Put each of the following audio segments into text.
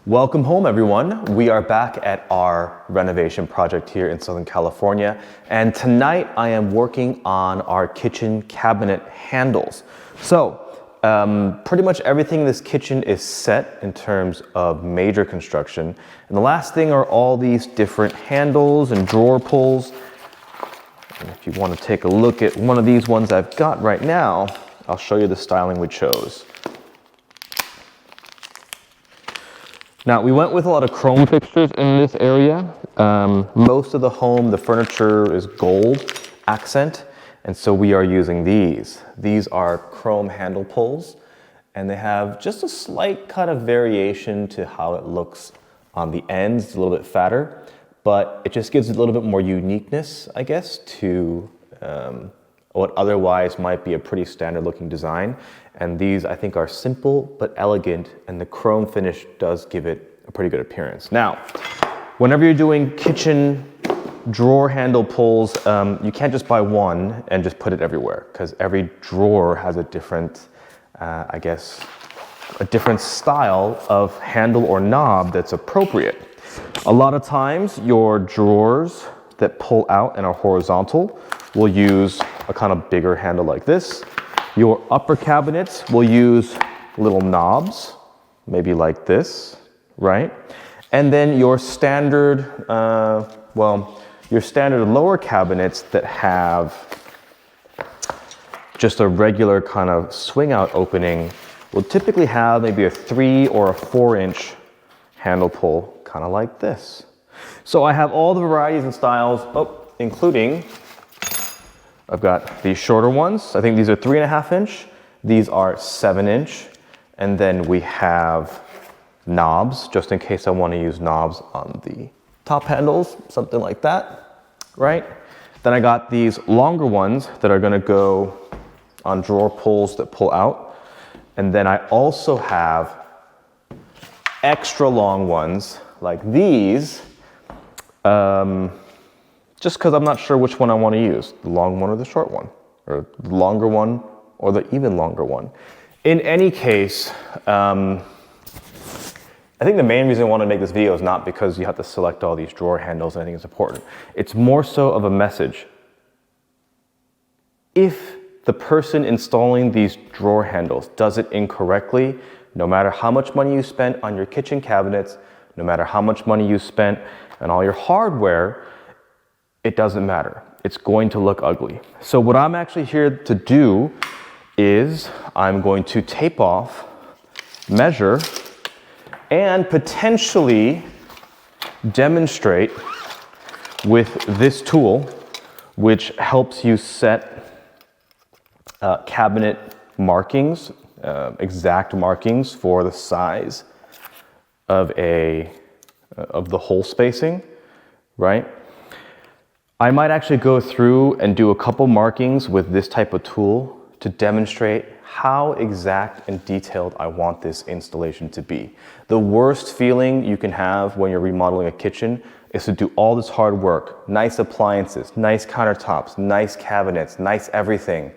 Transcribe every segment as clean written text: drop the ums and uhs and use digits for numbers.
Welcome home, everyone. We are back at our renovation project here in Southern California, and tonight I am working on our kitchen cabinet handles. So pretty much everything in this kitchen is set in terms of major construction, and the last thing are all these different handles and drawer pulls. And if you want to take a look at one of these ones I've got right now, I'll show you the styling we chose. Now, we went with a lot of chrome fixtures in this area. Most of the home, the furniture is gold accent, and so we are using these. These are chrome handle pulls, and they have just a slight kind of variation to how it looks on the ends. It's a little bit fatter, but it just gives it a little bit more uniqueness, I guess, to what otherwise might be a pretty standard looking design. And these, I think, are simple but elegant, and the chrome finish does give it a pretty good appearance. Now, whenever you're doing kitchen drawer handle pulls, you can't just buy one and just put it everywhere, because every drawer has a different, I guess, a different style of handle or knob that's appropriate. A lot of times, your drawers that pull out and are horizontal will use a kind of bigger handle like this. Your upper cabinets will use little knobs, maybe like this, right? And then your standard, your standard lower cabinets that have just a regular kind of swing out opening will typically have maybe a 3 or a 4-inch handle pull, kind of like this. So I have all the varieties and styles, including I've got these shorter ones. I think these are 3.5 inch. These are 7-inch. And then we have knobs, just in case I want to use knobs on the top handles, something like that, right? Then I got these longer ones that are going to go on drawer pulls that pull out. And then I also have extra long ones like these, just because I'm not sure which one I want to use, the long one or the short one, or the longer one or the even longer one. In any case, I think the main reason I want to make this video is not because you have to select all these drawer handles and I think it's important. It's more so of a message. If the person installing these drawer handles does it incorrectly, no matter how much money you spent on your kitchen cabinets, no matter how much money you spent on all your hardware, it doesn't matter. It's going to look ugly. So what I'm actually here to do is I'm going to tape off, measure, and potentially demonstrate with this tool, which helps you set cabinet markings, exact markings for the size of the hole spacing, right? I might actually go through and do a couple markings with this type of tool to demonstrate how exact and detailed I want this installation to be. The worst feeling you can have when you're remodeling a kitchen is to do all this hard work, nice appliances, nice countertops, nice cabinets, nice everything.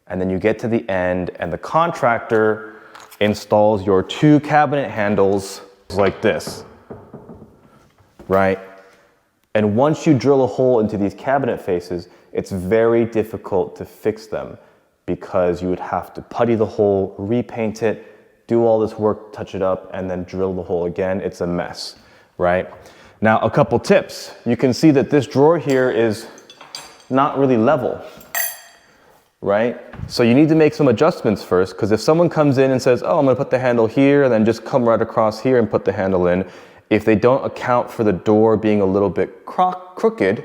And then you get to the end and the contractor installs your 2 cabinet handles like this, right? And once you drill a hole into these cabinet faces, it's very difficult to fix them because you would have to putty the hole, repaint it, do all this work, touch it up, and then drill the hole again. It's a mess, right? Now, a couple tips. You can see that this drawer here is not really level, right? So you need to make some adjustments first, because if someone comes in and says, oh, I'm gonna put the handle here, and then just come right across here and put the handle in, if they don't account for the door being a little bit crooked,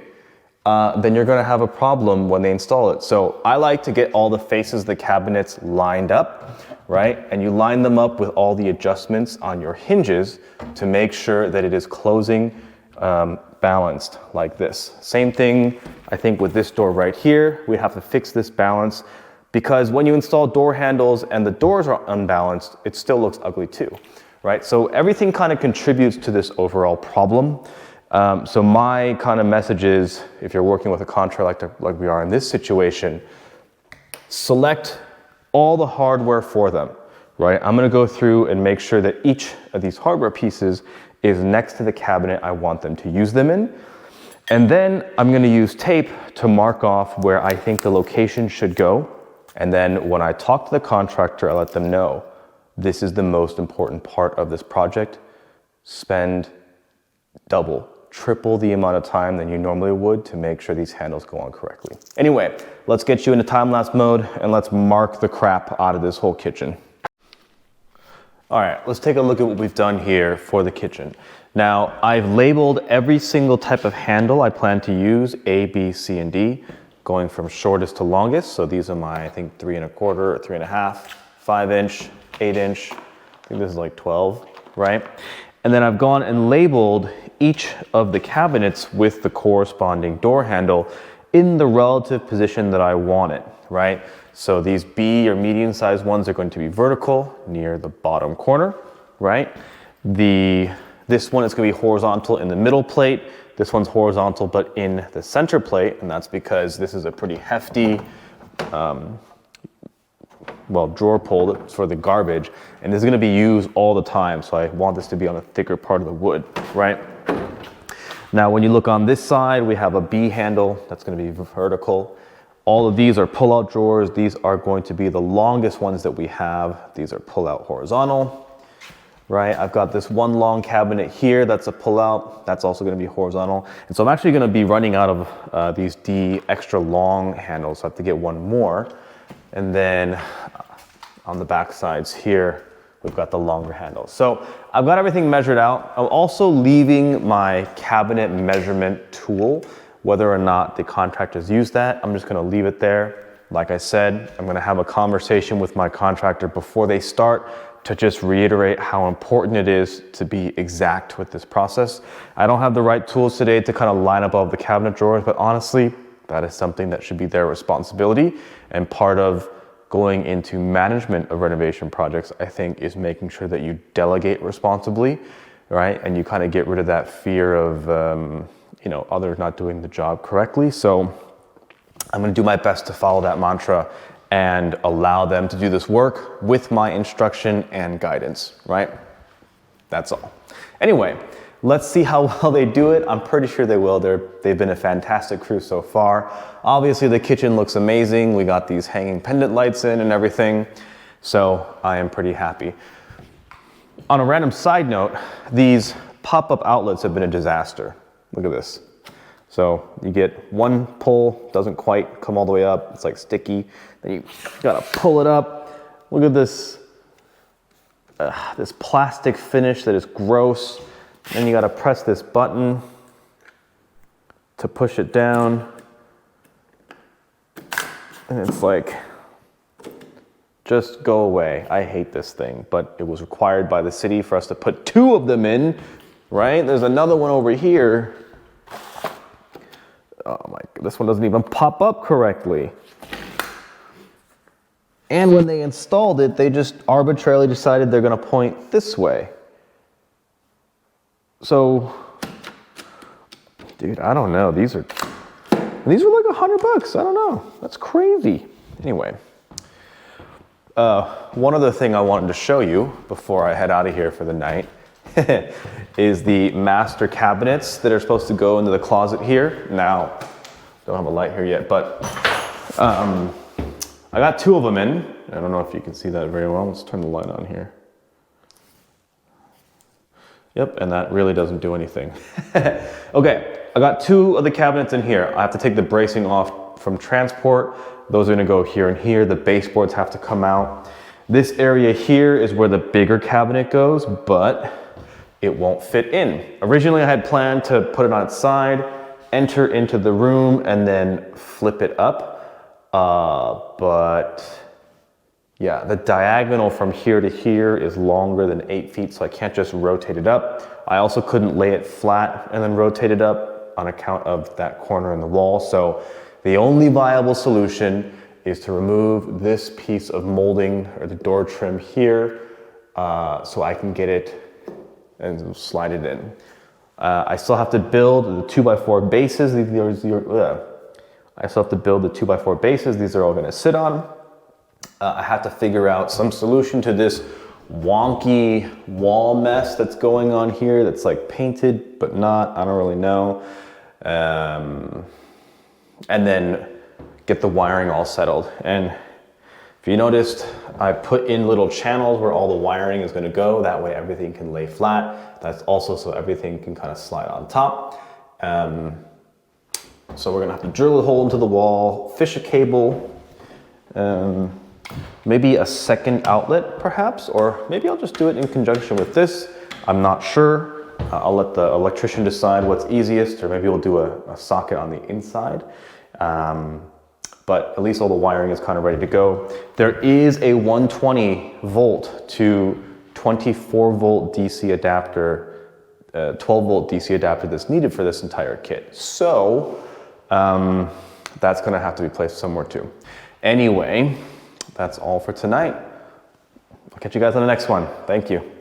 then you're gonna have a problem when they install it. So I like to get all the faces of the cabinets lined up, right? And you line them up with all the adjustments on your hinges to make sure that it is closing balanced like this. Same thing, I think, with this door right here. We have to fix this balance because when you install door handles and the doors are unbalanced, it still looks ugly too. Right? So everything kind of contributes to this overall problem. So my kind of message is, if you're working with a contractor like we are in this situation, select all the hardware for them, right? I'm gonna go through and make sure that each of these hardware pieces is next to the cabinet I want them to use them in. And then I'm gonna use tape to mark off where I think the location should go. And then when I talk to the contractor, I let them know, this is the most important part of this project. Spend double, triple the amount of time than you normally would to make sure these handles go on correctly. Anyway, let's get you into time-lapse mode and let's mark the crap out of this whole kitchen. All right, let's take a look at what we've done here for the kitchen. Now, I've labeled every single type of handle I plan to use, A, B, C, and D, going from shortest to longest. So these are my, I think, 3 1/4 or 3 1/2, 5-inch, 8-inch. I think this is like 12, right? And then I've gone and labeled each of the cabinets with the corresponding door handle in the relative position that I want it, right? So these B or medium-sized ones are going to be vertical near the bottom corner, right? This one is going to be horizontal in the middle plate. This one's horizontal but in the center plate, and that's because this is a pretty hefty, drawer pull for the garbage, and this is going to be used all the time, so I want this to be on the thicker part of the wood, right? Now, when you look on this side, we have a B handle that's going to be vertical. All of these are pull-out drawers. These are going to be the longest ones that we have. These are pull-out horizontal, right? I've got this one long cabinet here that's a pull-out. That's also going to be horizontal. And so I'm actually going to be running out of these D extra long handles. So I have to get one more. And then on the back sides here, we've got the longer handles. So I've got everything measured out. I'm also leaving my cabinet measurement tool. Whether or not the contractors use that, I'm just gonna leave it there. Like I said, I'm gonna have a conversation with my contractor before they start to just reiterate how important it is to be exact with this process. I don't have the right tools today to kind of line up all of the cabinet drawers, but honestly, that is something that should be their responsibility. And part of going into management of renovation projects, I think, is making sure that you delegate responsibly, right? And you kind of get rid of that fear of, others not doing the job correctly. So I'm going to do my best to follow that mantra and allow them to do this work with my instruction and guidance, right? That's all. Anyway, let's see how well they do it. I'm pretty sure they will. They've been a fantastic crew so far. Obviously, the kitchen looks amazing. We got these hanging pendant lights in and everything. So I am pretty happy. On a random side note, these pop-up outlets have been a disaster. Look at this. So you get one pull, doesn't quite come all the way up. It's like sticky. Then you gotta pull it up. Look at this, this plastic finish that is gross. Then you gotta press this button to push it down. And it's like, just go away. I hate this thing, but it was required by the city for us to put 2 of them in, right? There's another one over here. Oh my, this one doesn't even pop up correctly. And when they installed it, they just arbitrarily decided they're gonna point this way. So, dude, I don't know. These are like $100. I don't know. That's crazy. Anyway, one other thing I wanted to show you before I head out of here for the night is the master cabinets that are supposed to go into the closet here. Now, don't have a light here yet, but I got 2 of them in. I don't know if you can see that very well. Let's turn the light on here. Yep, and that really doesn't do anything. Okay, I got 2 of the cabinets in here. I have to take the bracing off from transport. Those are gonna go here and here. The baseboards have to come out. This area here is where the bigger cabinet goes, but it won't fit in. Originally, I had planned to put it on its side, enter into the room, and then flip it up. But yeah, the diagonal from here to here is longer than 8 feet, so I can't just rotate it up. I also couldn't lay it flat and then rotate it up on account of that corner in the wall. So the only viable solution is to remove this piece of molding or the door trim here so I can get it and slide it in. I still have to build the 2x4 bases. I still have to build the 2x4 bases. These are all gonna sit on. I have to figure out some solution to this wonky wall mess that's going on here that's like painted but not, I don't really know. And then get the wiring all settled. And if you noticed, I put in little channels where all the wiring is gonna go. That way everything can lay flat. That's also so everything can kind of slide on top. So we're gonna have to drill a hole into the wall, fish a cable, maybe a second outlet perhaps, or maybe I'll just do it in conjunction with this. I'm not sure. I'll let the electrician decide what's easiest, or maybe we'll do a socket on the inside. But at least all the wiring is kind of ready to go. There is a 120 volt to 24 volt DC adapter, 12 volt DC adapter that's needed for this entire kit. So that's gonna have to be placed somewhere too. Anyway, that's all for tonight. I'll catch you guys on the next one. Thank you.